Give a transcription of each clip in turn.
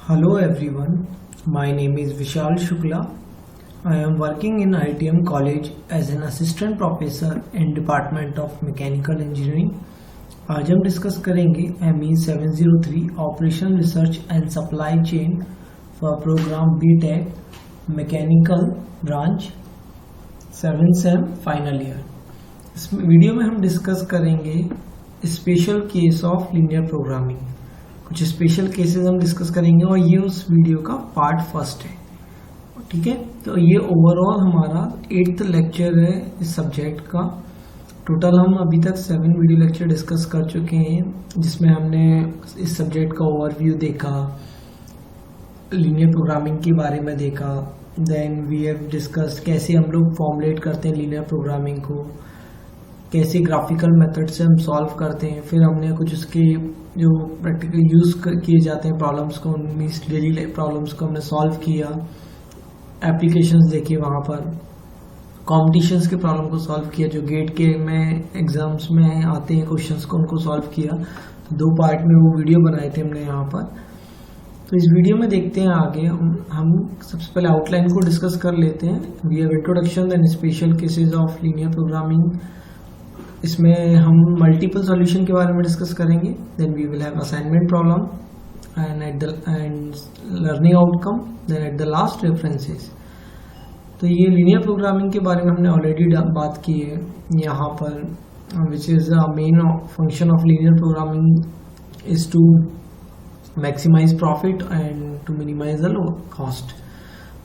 Hello everyone, my name is Vishal Shukla. I am working in ITM College as an assistant professor in Department of Mechanical Engineering. आज हम discuss करेंगे ME 703 operation research and supply chain for program BTech mechanical branch 7 sem final year. इस video में हम discuss करेंगे special case of linear programming. कुछ special cases हम discuss करेंगे और ये उस वीडियो का पार्ट फर्स्ट है। ठीक है, तो ये ओवरऑल हमारा 8th लेक्चर है इस सब्जेक्ट का। टोटल हम अभी तक 7 वीडियो लेक्चर डिस्कस कर चुके हैं, जिसमें हमने इस सब्जेक्ट का ओवरव्यू देखा, लीनियर प्रोग्रामिंग के बारे में देखा, देन वी हैव डिस्कस्ड कैसे हम लोग फॉर्मुलेट करते हैं लीनियर प्रोग्रामिंग को, कैसे ग्राफिकल मेथड से हम सॉल्व करते हैं। फिर हमने कुछ उसके जो प्रैक्टिकल यूज किए जाते हैं प्रॉब्लम्स को, मीन्स डेली प्रॉब्लम्स को हमने सॉल्व किया, एप्लीकेशंस देखे, वहाँ पर कॉम्पिटिशन्स के प्रॉब्लम को सॉल्व किया जो गेट के में एग्जाम्स में आते हैं क्वेश्चंस को, उनको सॉल्व किया। तो 2 पार्ट में वो वीडियो बनाए थे हमने यहाँ पर। तो इस वीडियो में देखते हैं आगे हम सबसे पहले आउटलाइन को डिस्कस कर लेते हैं। We have introduction then special cases of linear programming. इसमें हम मल्टीपल सॉल्यूशन के बारे में डिस्कस करेंगे। Then we will have assignment problem and learning outcome, then at the last references. तो ये लीनियर प्रोग्रामिंग के बारे में हमने ऑलरेडी बात की है यहाँ पर, which is the main function of linear programming is to maximise profit and to minimise the cost.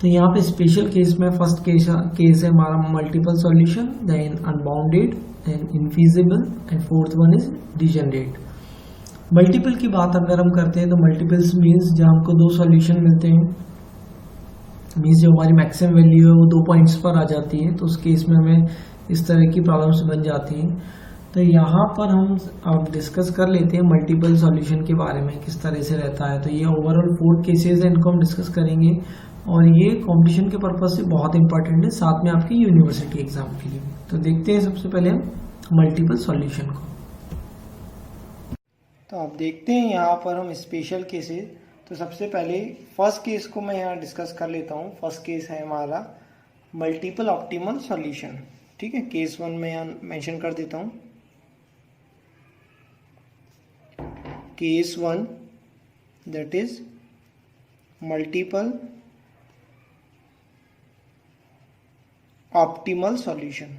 तो यहाँ पे स्पेशल केस में फर्स्ट केस है हमारा multiple solution, then unbounded, then infeasible and fourth one is degenerate. Multiple की बात अगर हम करते हैं तो मल्टीपल्स मीन्स जब हमको 2 सॉल्यूशन मिलते हैं, मीन्स जो हमारी मैक्सिमम वैल्यू है वो 2 पॉइंट्स पर आ जाती है, तो उस केस में हमें इस तरह की प्रॉब्लम्स बन जाती हैं। तो यहाँ पर हम अब डिस्कस कर लेते हैं मल्टीपल सॉल्यूशन के बारे में किस तरह से रहता है। तो ये ओवरऑल 4 केसेस हैं, इनको हम डिस्कस करेंगे और ये कंपटीशन के पर्पज से बहुत इंपॉर्टेंट है, साथ में आपकी यूनिवर्सिटी एग्जाम के लिए। तो देखते हैं सबसे पहले हम मल्टीपल सॉल्यूशन को। तो आप देखते हैं यहाँ पर हम स्पेशल केसेस। तो सबसे पहले फर्स्ट केस को मैं यहाँ डिस्कस कर लेता हूँ। फर्स्ट केस है हमारा मल्टीपल ऑप्टिमल सॉल्यूशन। ठीक है, केस 1 में यहाँ मेंशन कर देता हूँ। Case 1 that is multiple optimal solution.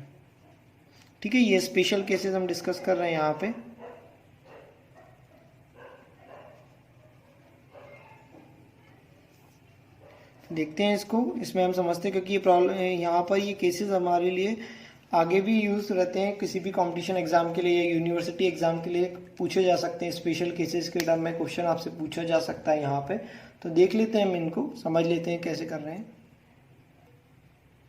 ठीक है, ये स्पेशल केसेस हम डिस्कस कर रहे हैं यहाँ पे। देखते हैं इसको, इसमें हम समझते हैं क्योंकि ये प्रॉब्लम यहाँ पर ये केसेस हमारे लिए आगे भी यूज रहते हैं, किसी भी कंपटीशन एग्जाम के लिए या यूनिवर्सिटी एग्जाम के लिए पूछे जा सकते हैं। स्पेशल केसेस के टर्म में क्वेश्चन आपसे पूछा जा सकता है यहाँ पे। तो देख लेते हैं, हम इनको समझ लेते हैं कैसे कर रहे हैं।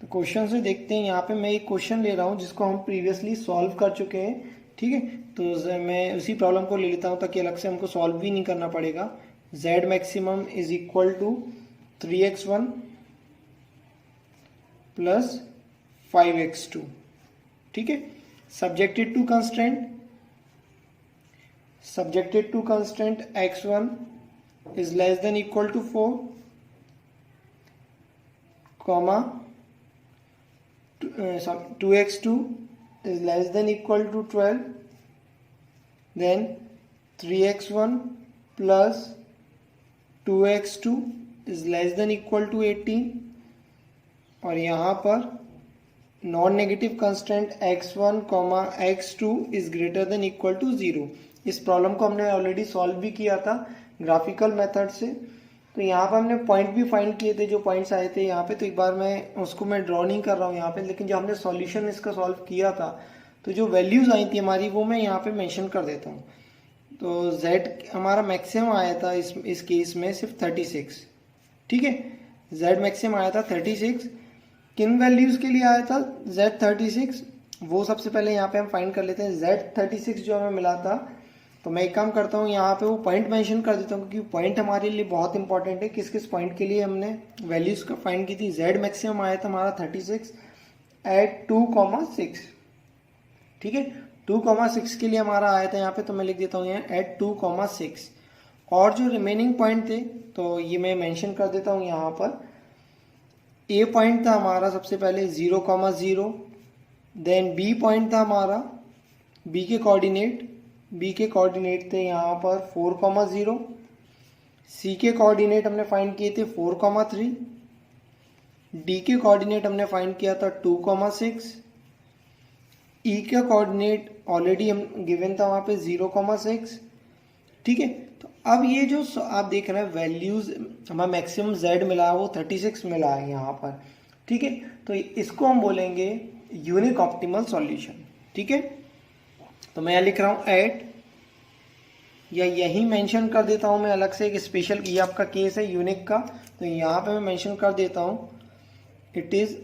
तो क्वेश्चन से देखते हैं। यहाँ पे मैं एक क्वेश्चन ले रहा हूँ जिसको हम प्रीवियसली सॉल्व कर चुके हैं। ठीक है, तो मैं उसी प्रॉब्लम को ले लेता हूँ ताकि अलग से हमको सॉल्व भी नहीं करना पड़ेगा। z maximum is equal to 3x1 plus 5x2। ठीक है, subjected to constant x1 is less than equal to 4, comma 2x2 is less than equal to 12, then 3x1 plus 2x2 is less than equal to 18, और यहाँ पर non negative constant x1 comma x2 is greater than equal to 0। इस problem को हमने already solve भी किया था graphical method से। तो यहाँ पर हमने पॉइंट भी फाइंड किए थे, जो पॉइंट्स आए थे यहाँ पे। तो एक बार मैं उसको ड्रॉ नहीं कर रहा हूँ यहाँ पे, लेकिन जो हमने सॉल्यूशन इसका सॉल्व किया था तो जो वैल्यूज आई थी हमारी वो मैं यहाँ पे मेंशन कर देता हूँ। तो z हमारा मैक्सिमम आया था इस केस में सिर्फ 36। ठीक है, z मैक्सिमम आया था 36। किन वैल्यूज के लिए आया था z 36, वो सबसे पहले यहाँ पे हम फाइंड कर लेते हैं। z 36 जो हमें मिला था, तो मैं एक काम करता हूँ यहाँ पे वो पॉइंट मेंशन कर देता हूँ, क्योंकि पॉइंट हमारे लिए बहुत इंपॉर्टेंट है। किस किस पॉइंट के लिए हमने वैल्यूज का फाइंड की थी। z मैक्सिमम आया था हमारा 36 एट 2,6। ठीक है, 2,6 के लिए हमारा आया था यहाँ पे, तो मैं लिख देता हूँ यहाँ एट 2,6। और जो रिमेनिंग पॉइंट थे तो ये मैं मेंशन कर देता हूँ यहाँ पर। ए पॉइंट था हमारा सबसे पहले 0,0, देन बी पॉइंट था हमारा, बी के कोऑर्डिनेट थे यहाँ पर 4,0, सी के कोऑर्डिनेट हमने फाइंड किए थे 4,3, डी के कोऑर्डिनेट हमने फाइंड किया था 2,6, ई का कोऑर्डिनेट ऑलरेडी हम गिवन था वहाँ पे 0,6। ठीक है, तो अब ये जो आप देख रहे हैं वैल्यूज हमें मैक्सिमम z मिला है वो 36 मिला है यहाँ पर। ठीक है, तो इसको हम बोलेंगे यूनिक ऑप्टिमल सॉल्यूशन। ठीक है, तो मैं यहाँ लिख रहा हूँ एट, या यही मेंशन कर देता हूँ मैं अलग से एक स्पेशल, ये आपका केस है यूनिक का, तो यहाँ पे मैं मेंशन कर देता हूँ it is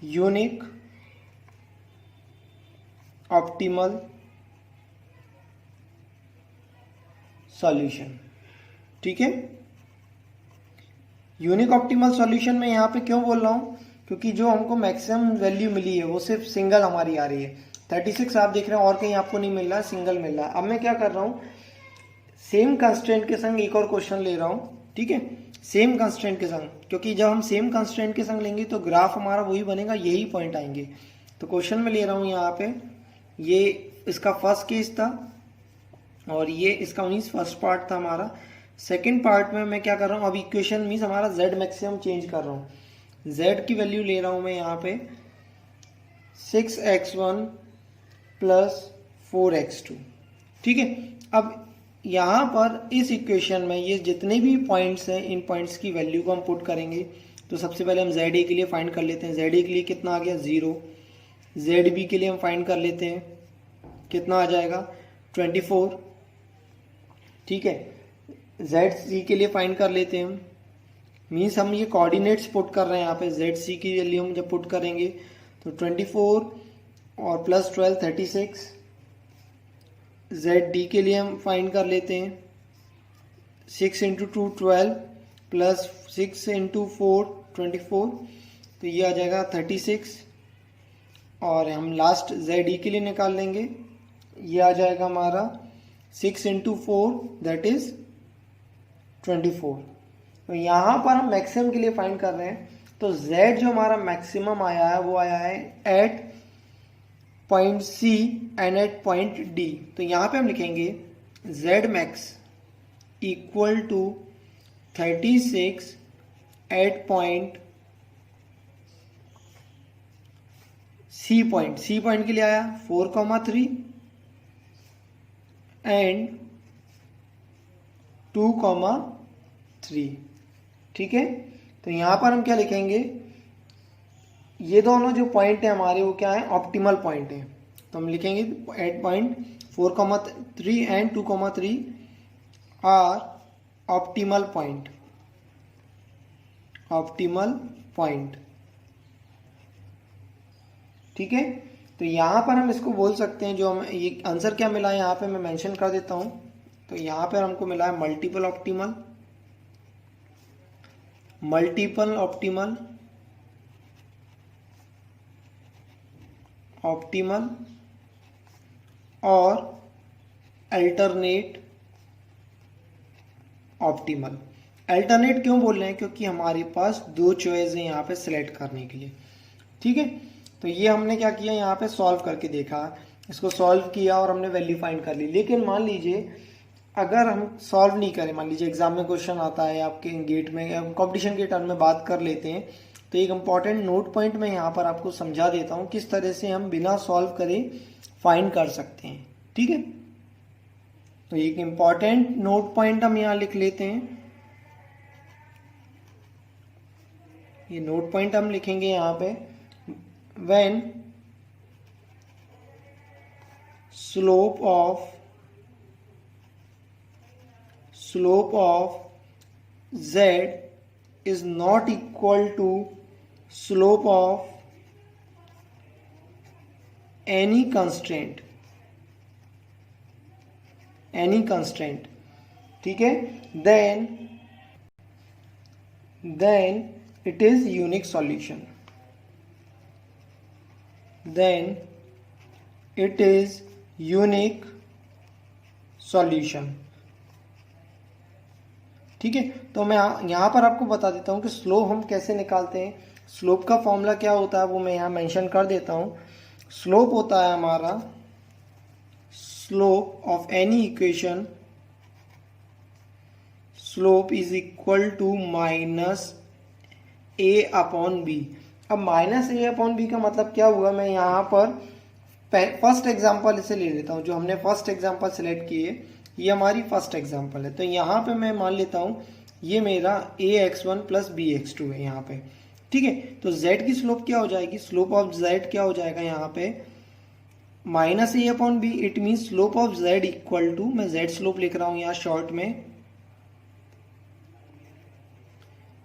unique optimal solution. ठीक है, यूनिक ऑप्टिमल सॉल्यूशन में यहाँ पे क्यों बोल रहा हूँ, क्योंकि जो हमको मैक्सिमम वैल्यू मिली है वो सिर्फ सिंगल हमारी आ रही है 36 आप देख रहे हैं, और कहीं आपको नहीं मिल रहा है, सिंगल मिल रहा है। अब मैं क्या कर रहा हूँ, सेम कंस्ट्रेंट के संग एक और क्वेश्चन ले रहा हूँ। ठीक है, सेम कंस्ट्रेंट के संग, क्योंकि जब हम सेम कंस्ट्रेंट के संग लेंगे तो ग्राफ हमारा वही बनेगा, यही पॉइंट आएंगे। तो क्वेश्चन में ले रहा हूँ यहाँ पे, ये इसका फर्स्ट केस था और ये इसका मीन्स फर्स्ट पार्ट था हमारा। सेकेंड पार्ट में मैं क्या कर रहा हूँ, अब इक्वेशन मीन्स हमारा z मैक्सिमम चेंज कर रहा हूँ, z की वैल्यू ले रहा हूँ मैं यहाँ पे 6x1 प्लस 4x2। ठीक है, अब यहाँ पर इस इक्वेशन में ये जितने भी पॉइंट्स हैं, इन पॉइंट्स की वैल्यू को हम पुट करेंगे। तो सबसे पहले हम ZA के लिए फाइंड कर लेते हैं, ZA के लिए कितना आ गया 0, ZB के लिए हम फाइंड कर लेते हैं, कितना आ जाएगा 24। ठीक है, ZC के लिए फाइंड कर लेते हैं हम, मीन्स हम ये कोऑर्डिनेट्स पुट कर रहे हैं यहाँ पे, ZC की वैल्यू हम जब पुट करेंगे तो 24 और प्लस 12 36। ZD के लिए हम फाइंड कर लेते हैं 6 इंटू 2 12 प्लस 6 इंटू 4 24, तो ये आ जाएगा 36। और हम लास्ट ZE के लिए निकाल लेंगे, ये आ जाएगा हमारा 6 इंटू 4 दैट इज 24। तो यहाँ पर हम मैक्सिमम के लिए फाइंड कर रहे हैं, तो Z जो हमारा मैक्सिमम आया है वो आया है at point C and at point D। तो यहाँ पे हम लिखेंगे Z max equal to 36 at point C point, C point के लिए आया 4,3 एंड 2,3। ठीक है, तो यहाँ पर हम क्या लिखेंगे, ये दोनों जो पॉइंट है हमारे वो क्या है, ऑप्टिमल पॉइंट है। तो हम लिखेंगे at point 4,3 and 2,3 are optimal point, optimal point. ठीक है, तो यहाँ पर हम इसको बोल सकते हैं, जो हमें ये आंसर क्या मिला है यहाँ पे मैं मेंशन कर देता हूँ। तो यहाँ पर हमको मिला है multiple optimal, multiple optimal, optimal और अल्टरनेट ऑप्टिमल। अल्टरनेट क्यों बोल रहे हैं, क्योंकि हमारे पास दो चॉइस है यहाँ पे सिलेक्ट करने के लिए। ठीक है, तो ये हमने क्या किया, यहाँ पे सॉल्व करके देखा, इसको सॉल्व किया और हमने वैल्यू फाइंड कर ली। लेकिन मान लीजिए अगर हम सॉल्व नहीं करें, मान लीजिए एग्जाम में क्वेश्चन आता है आपके गेट में, कंपटीशन के टर्म में बात कर लेते हैं, तो एक इंपॉर्टेंट नोट पॉइंट मैं यहाँ पर आपको समझा देता हूँ किस तरह से हम बिना सॉल्व करे फाइंड कर सकते हैं। ठीक है, तो एक इंपॉर्टेंट नोट पॉइंट हम यहाँ लिख लेते हैं, ये नोट पॉइंट हम लिखेंगे यहाँ पे, when slope of z is not equal to slope of any constraint, ठीक है, then it is unique solution, then it is unique solution। ठीक है, तो मैं यहाँ पर आपको बता देता हूँ कि स्लोप हम कैसे निकालते हैं। स्लोप का फॉर्मूला क्या होता है वो मैं यहाँ मेंशन कर देता हूँ। स्लोप होता है हमारा slope of any equation, slope is equal to minus A upon B. अब माइनस ए अपॉन बी का मतलब क्या हुआ, मैं यहाँ पर फर्स्ट एग्जांपल इसे ले लेता हूँ। जो हमने फर्स्ट एग्जांपल सेलेक्ट किए ये हमारी फर्स्ट एग्जांपल है, तो यहाँ पे मैं मान लेता हूँ ये मेरा ax1 प्लस bx2 है यहाँ पे। ठीक है, तो z की स्लोप क्या हो जाएगी, स्लोप ऑफ z क्या हो जाएगा यहाँ पे minus A upon B. It mean slope of z equal to, मैं z स्लोप लिख रहा हूँ यहाँ शॉर्ट में,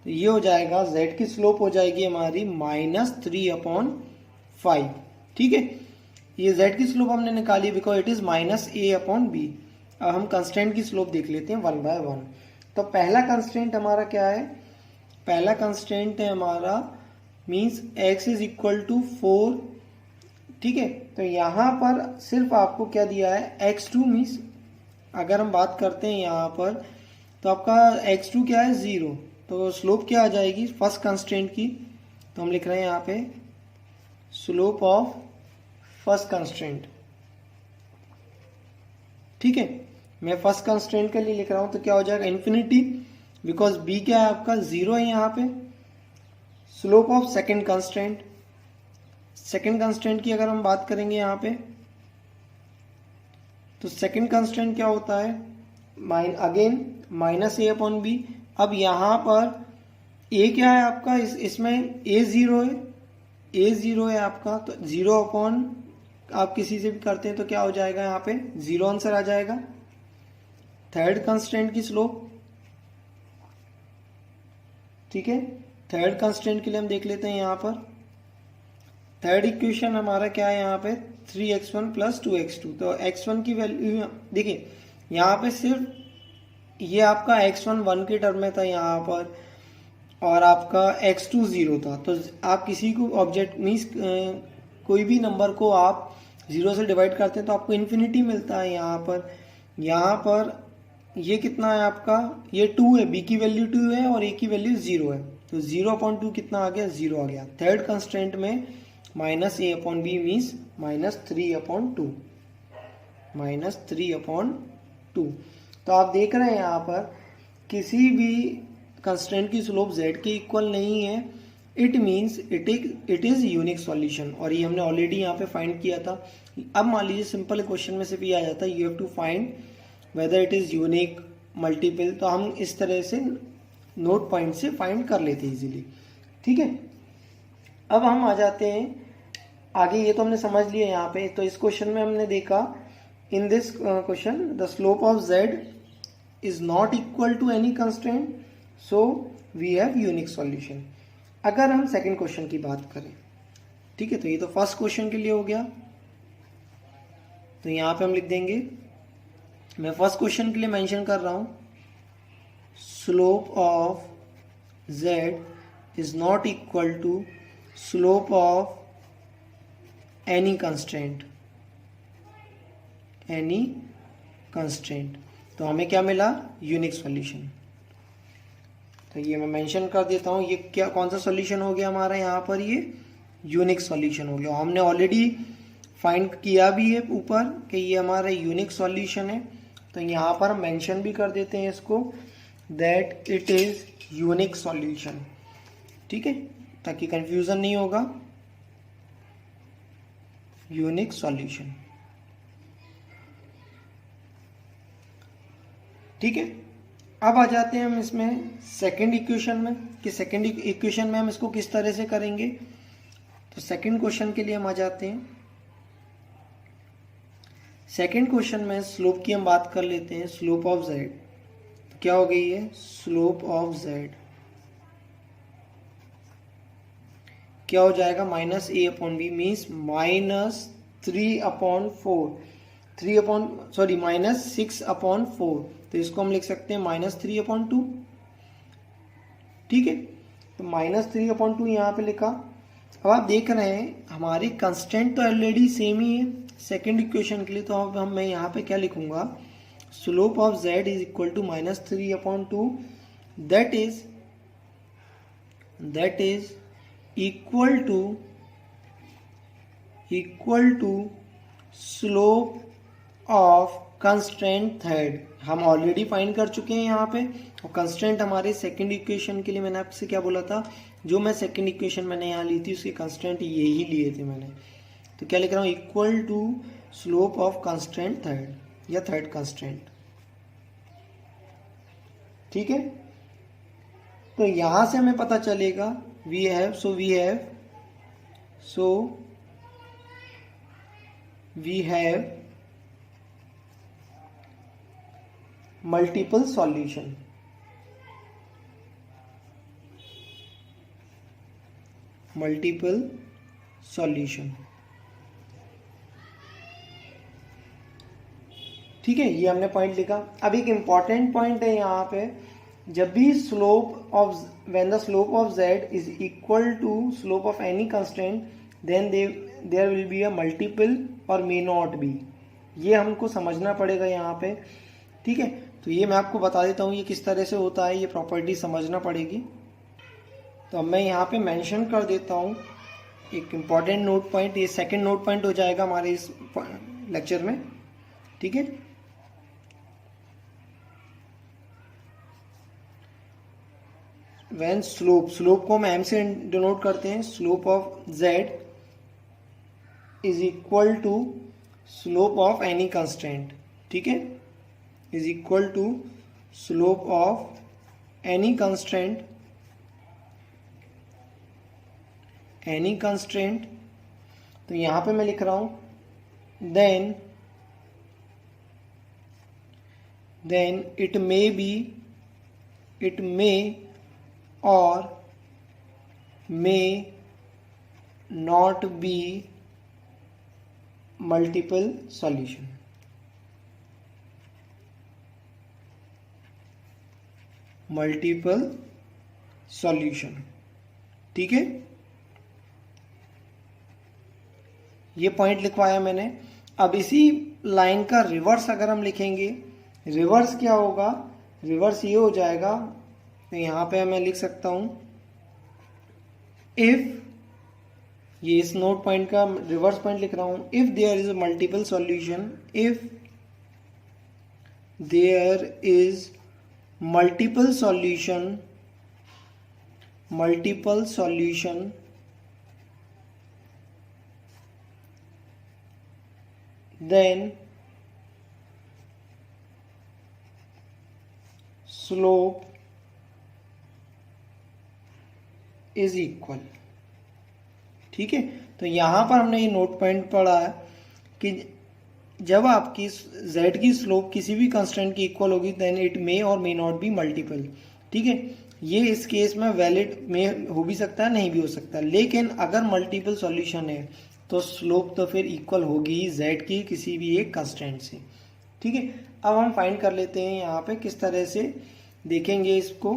तो ये हो जाएगा z की स्लोप हो जाएगी हमारी -3/5। ठीक है, ये z की स्लोप हमने निकाली because it is -a upon B. अब हम कंस्टेंट की स्लोप देख लेते हैं 1/1। तो पहला कंस्टेंट हमारा क्या है, पहला कंस्टेंट है हमारा means x is equal to 4। ठीक है, तो यहाँ पर सिर्फ आपको क्या दिया है x2 मीन्स, अगर हम बात करते हैं यहाँ पर तो आपका x2 क्या है 0, तो स्लोप क्या आ जाएगी फर्स्ट कंस्टेंट की, तो हम लिख रहे हैं यहाँ पे स्लोप ऑफ फर्स्ट कंस्टेंट। ठीक है, मैं फर्स्ट कंस्टेंट के लिए लिख रहा हूं तो क्या हो जाएगा इन्फिनिटी, बिकॉज b क्या है आपका 0 है यहाँ पे। Slope of second constant, second constant की अगर हम बात करेंगे यहाँ पे तो सेकंड कंस्टेंट क्या होता है again minus A upon B. अब यहाँ पर a क्या है आपका, इसमें a 0 है, a 0 है आपका, तो 0 अपॉन आप किसी से भी करते हैं तो क्या हो जाएगा यहाँ पे 0 आंसर आ जाएगा। थर्ड कंस्टेंट की स्लोप, ठीक है, थर्ड कंस्टेंट के लिए हम देख लेते हैं यहाँ पर। थर्ड इक्वेशन हमारा क्या है यहाँ पे 3x1 प्लस 2x2। तो x1 की वैल्यू देखिए यहाँ पे सिर्फ ये आपका x1 1 के टर्म में था यहाँ पर, और आपका x2 0 था। तो आप किसी को ऑब्जेक्ट मीन्स कोई भी नंबर को आप 0 से डिवाइड करते हैं तो आपको इन्फिनिटी मिलता है यहाँ पर। यहाँ पर ये कितना है आपका, ये 2 है, b की वैल्यू 2 है और a की वैल्यू 0 है, तो 0/2 कितना आ गया 0 आ गया। थर्ड कंस्टेंट में -a अपॉन बी मीन्स -3/2, -3/2। तो आप देख रहे हैं यहाँ पर किसी भी कंस्टेंट की स्लोप z के इक्वल नहीं है, it means it is unique solution, और ये हमने ऑलरेडी यहाँ पे फाइंड किया था। अब मान लीजिए सिंपल क्वेश्चन में सिर्फ ये आ जाता है you have to find whether it is unique multiple, तो हम इस तरह से नोट पॉइंट से फाइंड कर लेते हैं इजीली। ठीक है, अब हम आ जाते हैं आगे। ये तो हमने समझ लिया यहाँ पे। तो इस क्वेश्चन में हमने देखा in this question the slope of z is not equal to any constraint, so we have unique solution. अगर हम सेकंड क्वेश्चन की बात करें, ठीक है, तो ये तो फर्स्ट क्वेश्चन के लिए हो गया, तो यहाँ पे हम लिख देंगे, मैं फर्स्ट क्वेश्चन के लिए मेंशन कर रहा हूं slope of z is not equal to slope of any constant, any constant. तो हमें क्या मिला यूनिक सॉल्यूशन। तो ये मैं मेंशन कर देता हूं, ये क्या कौन सा सॉल्यूशन हो गया हमारा यहाँ पर, ये यूनिक सॉल्यूशन हो गया। हमने ऑलरेडी फाइंड किया भी है ऊपर कि ये हमारा यूनिक सॉल्यूशन है, तो यहाँ पर हम मेंशन भी कर देते हैं इसको that it is unique solution. ठीक है, ताकि कंफ्यूजन नहीं होगा, यूनिक सॉल्यूशन। ठीक है, अब आ जाते हैं हम इसमें सेकंड इक्वेशन में कि सेकंड इक्वेशन में हम इसको किस तरह से करेंगे। तो सेकंड क्वेश्चन के लिए हम आ जाते हैं। सेकंड क्वेश्चन में स्लोप की हम बात कर लेते हैं, स्लोप ऑफ z। तो क्या हो गई है, स्लोप ऑफ z क्या हो जाएगा -a अपॉन बी मीन्स -6/4। तो इसको हम लिख सकते हैं -3/2। ठीक है, तो -3/2 यहाँ पे लिखा। अब आप देख रहे हैं हमारी कंस्टेंट तो ऑलरेडी सेम ही है सेकेंड इक्वेशन के लिए, तो अब मैं यहाँ पे क्या लिखूंगा, slope of z is equal to -3/2 that is equal to slope of constraint third. हम ऑलरेडी फाइंड कर चुके हैं यहाँ पे, और कंस्ट्रेंट हमारे सेकंड इक्वेशन के लिए मैंने आपसे क्या बोला था, जो मैं सेकंड इक्वेशन मैंने यहाँ ली थी उसके कंस्ट्रेंट यही लिए थे मैंने। तो क्या लिख रहा हूँ, equal to slope of constraint third या थर्ड कंस्ट्रेंट। ठीक है, तो यहां से हमें पता चलेगा वी हैव मल्टीपल सॉल्यूशन। ठीक है, ये हमने पॉइंट लिखा। अब एक इंपॉर्टेंट पॉइंट है यहाँ पे, जब भी when the slope of z is equal to slope of any constraint, then there will be a multiple or may not be। ये हमको समझना पड़ेगा यहाँ पे। ठीक है, तो ये मैं आपको बता देता हूँ ये किस तरह से होता है, ये प्रॉपर्टी समझना पड़ेगी। तो अब मैं यहाँ पे मेंशन कर देता हूँ एक इम्पॉर्टेंट नोट पॉइंट, ये सेकंड नोट पॉइंट हो जाएगा हमारे इस लेक्चर में। ठीक है, when स्लोप को हम m से डिनोट करते हैं, slope of z is equal to slope of any constant. ठीक है, is equal to slope of any constant, तो यहां पे मैं लिख रहा हूं then it may or may not be multiple solution। ठीक है, ये पॉइंट लिखवाया मैंने। अब इसी लाइन का रिवर्स अगर हम लिखेंगे, रिवर्स क्या होगा, रिवर्स ये हो जाएगा, तो यहां पे मैं लिख सकता हूं इफ, ये इस नोट पॉइंट का रिवर्स पॉइंट लिख रहा हूं, if there is multiple solution, if there is multiple solution then slope is equal। ठीक है, तो यहां पर हमने ये नोट पॉइंट पढ़ा है कि जब आपकी z की स्लोप किसी भी कंस्टेंट की इक्वल होगी देन इट मे और मे नॉट बी मल्टीपल। ठीक है, ये इस केस में वैलिड में हो भी सकता है, नहीं भी हो सकता, लेकिन अगर मल्टीपल सॉल्यूशन है तो स्लोप तो फिर इक्वल होगी z की किसी भी एक कंस्टेंट से। ठीक है, अब हम फाइंड कर लेते हैं यहाँ पे किस तरह से देखेंगे इसको।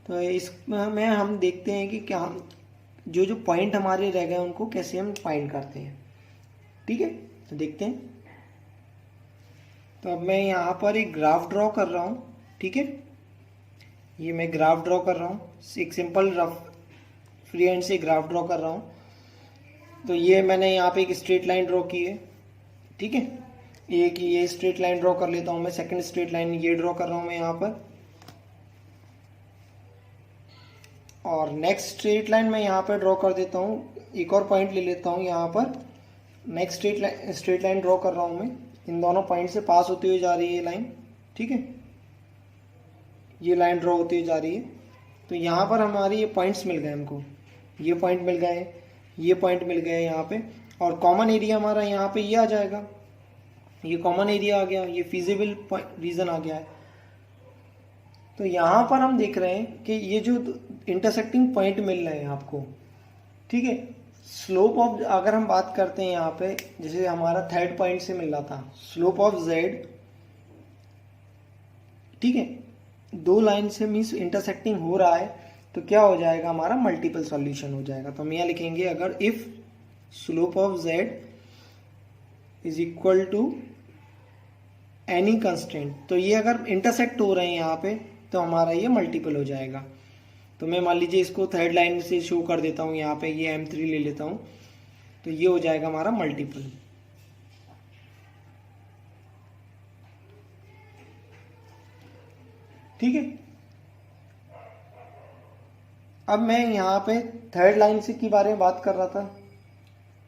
तो इसमें हम देखते हैं कि क्या हम जो पॉइंट हमारे रह गए उनको कैसे हम फाइंड करते हैं। ठीक है, तो देखते हैं। तो अब मैं यहाँ पर एक ग्राफ ड्रॉ कर रहा हूँ। ठीक है, ये मैं ग्राफ ड्रॉ कर रहा हूँ, एक सिंपल रफ फ्री हैंड से ग्राफ ड्रॉ कर रहा हूँ। तो ये मैंने यहाँ पे एक स्ट्रेट लाइन ड्रॉ की है। ठीक है, एक ये स्ट्रेट लाइन ड्रॉ कर लेता हूँ मैं, सेकंड स्ट्रेट लाइन ये ड्रॉ कर रहा हूँ मैं यहाँ पर, और नेक्स्ट स्ट्रेट लाइन मैं यहाँ पर ड्रॉ कर देता हूँ। एक और पॉइंट ले लेता हूँ यहाँ पर, नेक्स्ट स्ट्रेट लाइन ड्रॉ कर रहा हूँ मैं, इन दोनों पॉइंट से पास होती हुई जा रही है ये लाइन। ठीक है, ये लाइन ड्रॉ होती हुई जा रही है। तो यहाँ पर हमारे ये पॉइंट्स मिल गए हमको, ये पॉइंट मिल गए, ये पॉइंट मिल गए यहाँ पे, और कॉमन एरिया हमारा यहाँ पे ये आ जाएगा, ये कॉमन एरिया आ गया, ये फीजिबल रीजन आ गया है। तो यहाँ पर हम देख रहे हैं कि ये जो इंटरसेक्टिंग पॉइंट मिल रहे हैं आपको। ठीक है, स्लोप ऑफ, अगर हम बात करते हैं यहाँ पे, जैसे हमारा थर्ड पॉइंट से मिल रहा था स्लोप ऑफ जेड। ठीक है, दो लाइन से मीन्स इंटरसेक्टिंग हो रहा है, तो क्या हो जाएगा हमारा मल्टीपल सॉल्यूशन हो जाएगा। तो हम यहाँ लिखेंगे अगर if slope of Z is equal to any constant, तो ये अगर इंटरसेक्ट हो रहे हैं यहाँ पे तो हमारा ये मल्टीपल हो जाएगा। तो मैं मान लीजिए इसको थर्ड लाइन से शो कर देता हूँ, यहाँ पे ये M3 ले लेता हूँ, तो ये हो जाएगा हमारा मल्टीपल। ठीक है, अब मैं यहाँ पे थर्ड लाइन से की बारे में बात कर रहा था।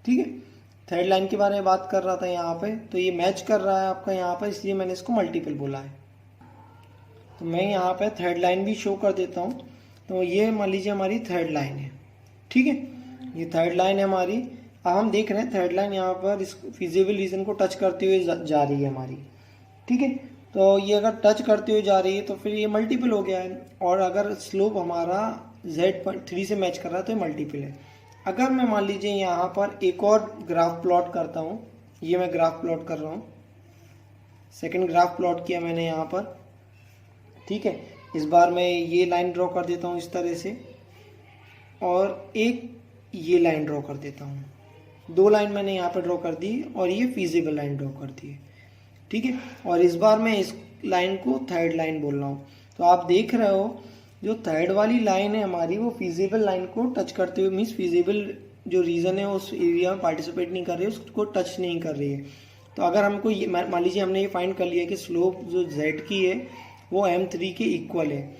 ठीक है, थर्ड लाइन के बारे में बात कर रहा था यहाँ पे, तो ये मैच कर रहा है आपका यहाँ पर, इसलिए मैंने इसको मल्टीपल बोला है। तो मैं यहाँ पे थर्ड लाइन भी शो कर देता हूँ। तो ये मान लीजिए हमारी थर्ड लाइन है। ठीक है, ये थर्ड लाइन है हमारी। अब हम देख रहे हैं थर्ड लाइन यहाँ पर इस फिजिबल रीजन को टच करते हुए जा रही है हमारी। ठीक है, तो ये अगर टच करते हुए जा रही है तो फिर ये मल्टीपल हो गया है, और अगर स्लोप हमारा Z3 से मैच कर रहा है तो ये मल्टीपल है। अगर मैं मान लीजिए यहाँ पर एक और ग्राफ प्लॉट करता हूँ, ये मैं ग्राफ प्लॉट कर रहा हूँ, सेकंड ग्राफ प्लॉट किया मैंने यहाँ पर। ठीक है, इस बार मैं ये लाइन ड्रॉ कर देता हूँ इस तरह से, और एक ये लाइन ड्रॉ कर देता हूँ। दो लाइन मैंने यहाँ पर ड्रॉ कर दी और ये फिजिबल लाइन ड्रॉ कर दी है। ठीक है, और इस बार मैं इस लाइन को थर्ड लाइन बोल रहा हूँ। तो आप देख रहे हो जो थर्ड वाली लाइन है हमारी वो फिजिबल लाइन को टच करते हुए, मीन्स फिजिबल जो रीजन है उस एरिया में पार्टिसिपेट नहीं कर रही है, उसको टच नहीं कर रही है। तो अगर हमको ये मान लीजिए हमने ये फाइंड कर लिया कि स्लोप जो Z की है वो M3 के इक्वल है,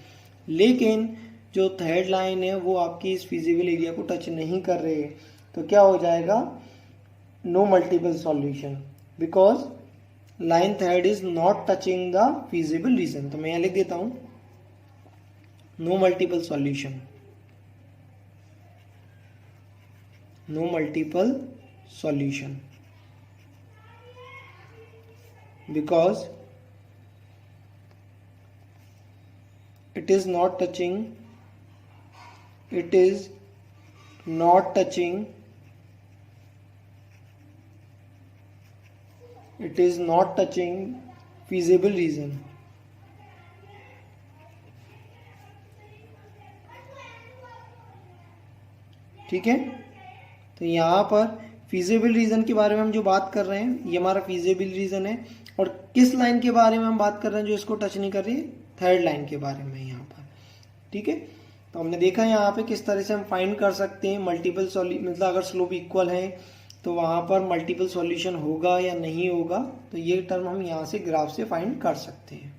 लेकिन जो थर्ड लाइन है वो आपकी इस फिजिबल एरिया को टच नहीं कर रही है, तो क्या हो जाएगा, no multiple solution, because line third is not touching the feasible region. तो मैं यहाँ लिख देता हूं no multiple solution, no multiple solution, because it is not touching feasible reason। ठीक है, तो यहाँ पर feasible reason के बारे में हम जो बात कर रहे हैं ये हमारा feasible reason है, और किस लाइन के बारे में हम बात कर रहे हैं जो इसको टच नहीं कर रही है, थर्ड लाइन के बारे में यहाँ पर। ठीक है, तो हमने देखा यहाँ पे किस तरह से हम फाइंड कर सकते हैं मल्टीपल सॉल्यूशन, मतलब अगर स्लोप इक्वल है तो वहाँ पर मल्टीपल सॉल्यूशन होगा या नहीं होगा, तो ये टर्म हम यहाँ से ग्राफ से फाइंड कर सकते हैं।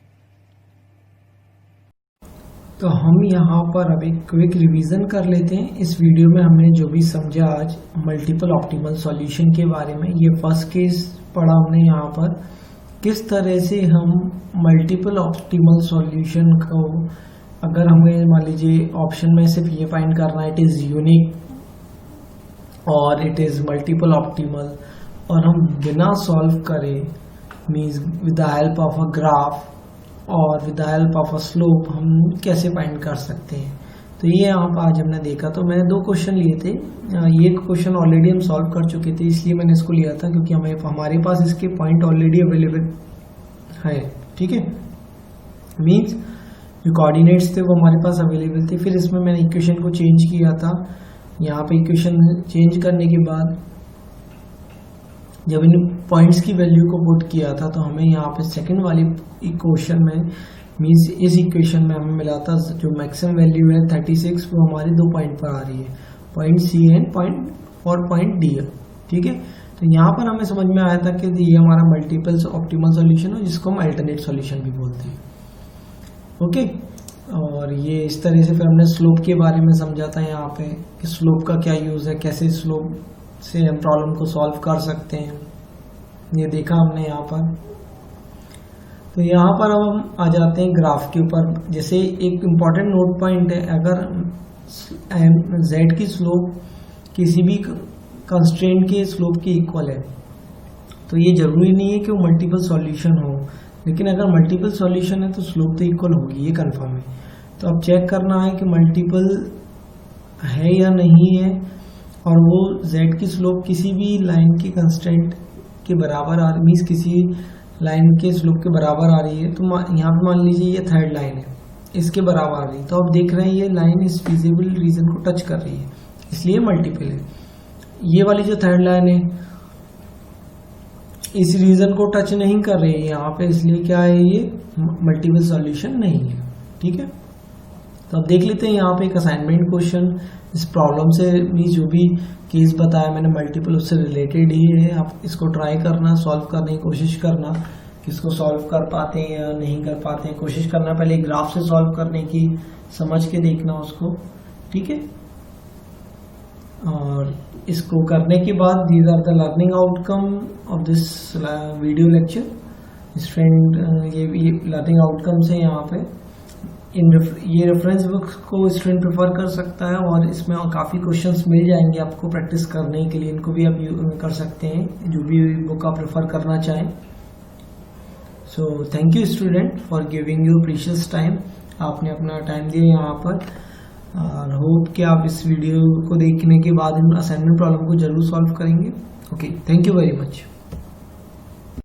तो हम यहाँ पर अब एक क्विक रिवीजन कर लेते हैं। इस वीडियो में हमने जो भी समझा आज मल्टीपल ऑप्टिमल सॉल्यूशन के बारे में, ये फर्स्ट केस पढ़ा हमने यहाँ पर, किस तरह से हम मल्टीपल ऑप्टिमल सॉल्यूशन को, अगर हमें मान लीजिए ऑप्शन में सिर्फ ये फाइंड करना है इट इज़ यूनिक और इट इज़ मल्टीपल ऑप्टिमल, और हम बिना सॉल्व करे means with the help of a graph और with the help of a slope हम कैसे फाइंड कर सकते हैं। तो ये आज हमने देखा। तो मैंने दो क्वेश्चन लिए थे, ये क्वेश्चन ऑलरेडी हम सॉल्व कर चुके थे, इसलिए मैंने इसको लिया था क्योंकि हमारे पास इसके पॉइंट ऑलरेडी अवेलेबल है। ठीक है, मीन्स जो कोऑर्डिनेट्स थे वो हमारे पास अवेलेबल थे। फिर इसमें मैंने इक्वेशन को चेंज किया था, यहाँ पे इक्वेशन चेंज करने के बाद जब इन पॉइंट्स की वैल्यू को पुट किया था तो हमें यहाँ पे सेकंड वाली इक्वेशन में, मीन्स इस इक्वेशन में हमें मिला था जो मैक्सिमम वैल्यू है 36, वो हमारे दो पॉइंट पर आ रही है, पॉइंट सी एन पॉइंट और पॉइंट डी। ठीक है, तो यहाँ पर हमें समझ में आया था कि ये हमारा मल्टीपल ऑप्टिमल सॉल्यूशन है जिसको हम अल्टरनेट सॉल्यूशन भी बोलते हैं। ओके, और ये इस तरह से फिर हमने स्लोप के बारे में समझा था यहाँ पे कि स्लोप का क्या यूज है, कैसे स्लोप से हम प्रॉब्लम को सॉल्व कर सकते हैं, ये देखा हमने यहाँ पर। तो यहाँ पर हम आ जाते हैं ग्राफ के ऊपर। जैसे एक इम्पॉर्टेंट नोट पॉइंट है, अगर z की स्लोप किसी भी कंस्ट्रेंट के स्लोप के इक्वल है तो ये जरूरी नहीं है कि वो मल्टीपल सॉल्यूशन हो, लेकिन अगर मल्टीपल सॉल्यूशन है तो स्लोप तो इक्वल होगी, ये कंफर्म है। तो अब चेक करना है कि मल्टीपल है या नहीं है, और वो z की स्लोप किसी भी लाइन के कंस्ट्रेंट के बराबर आ रही, मीन्स किसी लाइन के स्लोप के बराबर आ रही है। तो यहाँ पे मान लीजिए ये थर्ड लाइन है, इसके बराबर आ रही है, तो आप देख रहे हैं ये लाइन इस फिजिबल रीजन को टच कर रही है, इसलिए मल्टीपल है। ये वाली जो थर्ड लाइन है इस रीजन को टच नहीं कर रही है यहाँ पे, इसलिए क्या है, ये मल्टीपल सॉल्यूशन नहीं है। ठीक है, तो अब देख लेते हैं यहाँ पे एक असाइनमेंट क्वेश्चन इस प्रॉब्लम से भी, जो भी केस बताया मैंने मल्टीपल उससे रिलेटेड ही है। आप इसको ट्राई करना, सॉल्व करने की कोशिश करना, किसको सॉल्व कर पाते हैं या नहीं कर पाते हैं, कोशिश करना पहले ग्राफ से सॉल्व करने की, समझ के देखना उसको, ठीक है। और इसको करने के बाद these are the learning outcome of this video lecture. Student ये लर्निंग आउटकम्स है यहाँ पे। ये रेफरेंस बुक्स को स्टूडेंट प्रेफर कर सकता है और इसमें काफ़ी क्वेश्चंस मिल जाएंगे आपको प्रैक्टिस करने के लिए। इनको भी आप कर सकते हैं, जो भी बुक आप प्रेफर करना चाहें। So thank you student for giving your precious time. आपने अपना टाइम दिया यहाँ पर, और होप कि आप इस वीडियो को देखने के बाद इन असाइनमेंट प्रॉब्लम को जरूर सॉल्व करेंगे। Okay, thank you very much.